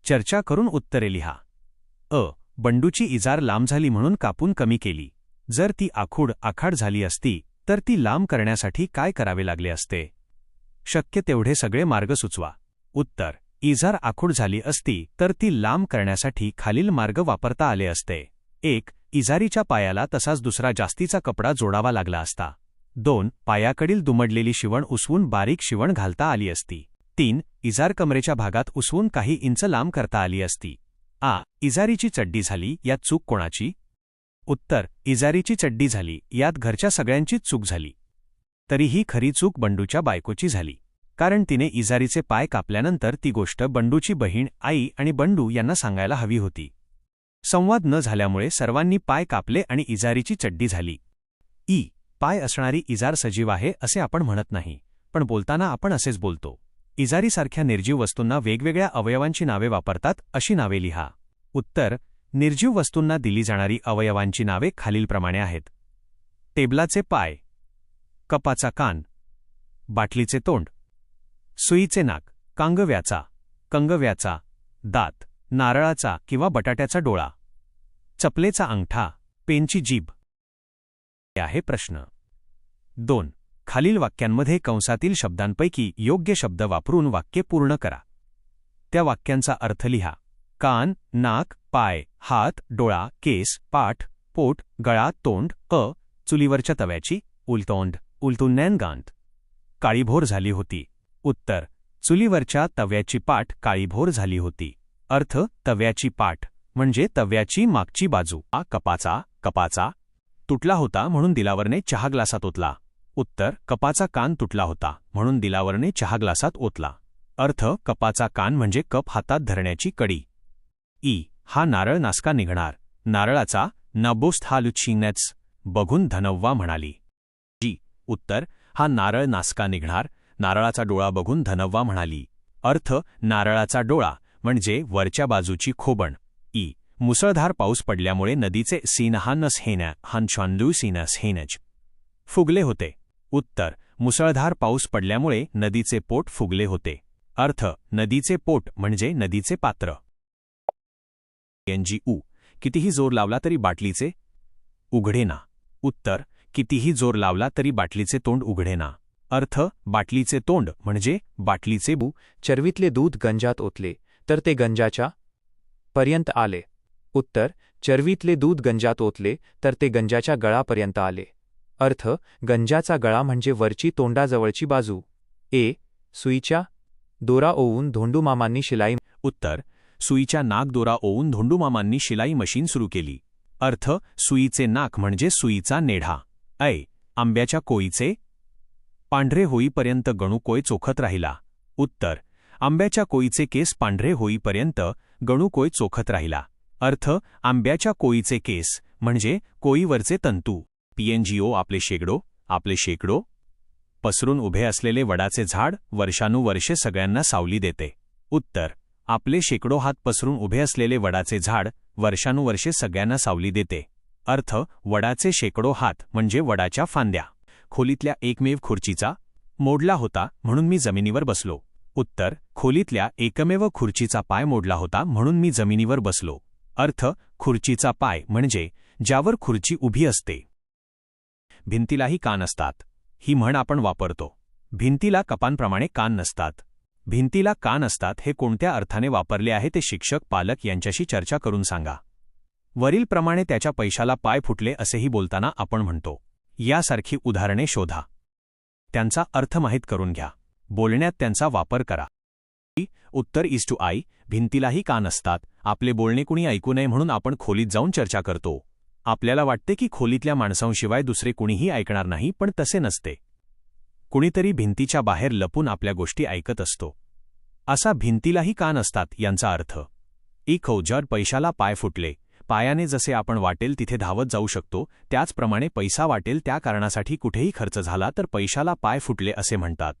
चर्चा करून उत्तरे लिहा. बंडूची इजार लांब झाली म्हणून कापून कमी केली. जर ती आखाड झाली असती तर ती लांब करण्यासाठी काय करावे लागले असते? शक्य तेवढे सगळे मार्ग सुचवा. उत्तर: इजार आखूड झाली असती तर ती लांब करण्यासाठी खालील मार्ग वापरता आले असते. 1. इजारीच्या पायाला तसाच दुसरा जास्तीचा कपडा जोडावा लागला असता. 2. पायाकडील दुमडलेली शिवण उसवून बारीक शिवण घालता आली असती. 3. इजार कमरेच्या भागात उसवून काही इंच लांब करता आली असती. इजारीची चड्डी झाली, यात चूक कोणाची? उत्तर: इजारीची चड्डी झाली, यात घरच्या सगळ्यांचीच चूक झाली. तरीही खरी चूक बंडूच्या बायकोची झाली, कारण तिने इजारीचे पाय कापल्यानंतर ती गोष्ट बंडूची बहीण, आई आणि बंडू यांना सांगायला हवी होती. संवाद न झाल्यामुळे सर्वांनी पाय कापले आणि इजारीची चड्डी झाली. पाय असणारी इजार सजीव आहे असे आपण म्हणत नाही, पण बोलताना आपण असेच बोलतो. इजारीसारख्या निर्जीव वस्तूंना वेगवेगळ्या अवयवांची नावे वापरतात, अशी नावे लिहा. उत्तर: निर्जीव वस्तूंना दिली जाणारी अवयवांची नावे खालीलप्रमाणे आहेत. टेबलाचे पाय, कपाचा कान, बाटलीचे तोंड, सुईचे नाक, कंगव्याचा दात, नारळाचा किंवा बटाट्याचा डोळा, चपलेचा अंगठा, पेनची जीभ. आहे प्रश्न. 2. खालील वाक्यांमध्ये कंसातील शब्दांपैकी योग्य शब्द वापरून वाक्य पूर्ण करा. त्या वाक्यांचा अर्थ लिहा. कान, नाक, पाय, हात, डोळा, केस, पाठ, पोट, गळा, तोंड. चुलीवरच्या तव्याची उलतून काळीभोर झाली होती. उत्तर: चुलीवरच्या तव्याची पाठ काळीभोर झाली होती. अर्थ: तव्याची पाठ म्हणजे तव्याची मागची बाजू. कपाचा तुटला होता म्हणून दिलावरने चहा ग्लासात ओतला. उत्तर: कपाचा कान तुटला होता म्हणून दिलावरने चहा ग्लासात ओतला. अर्थ: कपाचा कान म्हणजे कप हातात धरण्याची कडी. हा नारळ नासका निघणार. नारळाचा नबोस्त हा लुच्छिंगनेच बघून धनव्वा म्हणाली. उत्तर: हा नारळ नासका निघणार. नारळाचा डोळा बघून धनव्वा म्हणाली. अर्थ: नारळाचा डोळा म्हणजे वरच्या बाजूची खोबण. मुसळधार पाऊस पडल्यामुळे नदीचे सीनच फुगले होते. उत्तर: मुसळधार पाऊस पडल्यामुळे नदीचे पोट फुगले होते. अर्थ: नदीचे पोट म्हणजे नदीचे पात्र. कितीही जोर लावला तरी बाटलीचे उघडेना. उत्तर: कितीही जोर लावला तरी बाटलीचे तोंड उघडेना. अर्थ: बाटलीचे तोंड म्हणजे बाटलीचे चरवीतले दूध गंजात ओतले तर ते गंजाच्या पर्यंत आले. उत्तर: चरवीतले दूध गंजात ओतले तर ते गंजाच्या गळापर्यंत आले. अर्थ: गंजाचा गळा म्हणजे वरची तोंडाजवळची बाजू. सुईच्या दोरा ओवून धोंडूमामांनी शिलाई. उत्तर: सुईच्या नाक दोरा ओवून धोंडूमामांनी शिलाई मशीन सुरू केली. अर्थ: सुईचे नाक म्हणजे सुईचा नेढा. आंब्याच्या कोईचे पांढरे होईपर्यंत गणू चोखत राहिला. उत्तर: आंब्याच्या कोईचे केस पांढरे होईपर्यंत गणू चोखत राहिला. अर्थ: आंब्याच्या कोईचे केस म्हणजे कोईवरचे तंतू. आपले शेकडो पसरून उभे असलेले वडाचे झाड वर्षानुवर्षे सगळ्यांना सावली देते. उत्तर: आपले शेकडो हात पसरून उभे असलेले वडाचे झाड वर्षानुवर्षे सगळ्यांना सावली देते. अर्थ: वडाचे शेकडो हात म्हणजे वडाच्या फांद्या. खोलीतल्या एकमेव खुर्चीचा मोडला होता म्हणून मी जमिनीवर बसलो. उत्तर: खोलीतल्या एकमेव खुर्चीचा पाय मोडला होता म्हणून मी जमिनीवर बसलो. अर्थ: खुर्चीचा पाय म्हणजे ज्यावर खुर्ची उभी असते. भिंतीलाही कान असतात ही म्हण आपण वापरतो. भिंतीला कपांप्रमाणे कान नसतात. भिंतीला कान असतात हे कोणत्या अर्थाने वापरले आहे ते शिक्षक पालक यांच्याशी चर्चा करून सांगा. वरीलप्रमाणे त्याच्या पैशाला पाय फुटले असेही बोलताना आपण म्हणतो. यासारखी उदाहरणे शोधा. त्यांचा अर्थ माहीत करून घ्या. बोलण्यात त्यांचा वापर करा. उत्तर भिंतीलाही कान असतात. आपले बोलणे कुणी ऐकू नये म्हणून आपण खोलीत जाऊन चर्चा करतो. आपल्याला वाटते की खोलीतल्या माणसांशिवाय दुसरे कुणीही ऐकणार नाही, पण तसे नसते. कुणीतरी भिंतीच्या बाहेर लपून आपल्या गोष्टी ऐकत असतो. असा भिंतीलाही कान असतात यांचा अर्थ. जर पैशाला पाय फुटले. पायाने जसे आपण वाटेल तिथे धावत जाऊ शकतो, त्याचप्रमाणे पैसा वाटेल त्या कारणासाठी कुठेही खर्च झाला तर पैशाला पाय फुटले असे म्हणतात.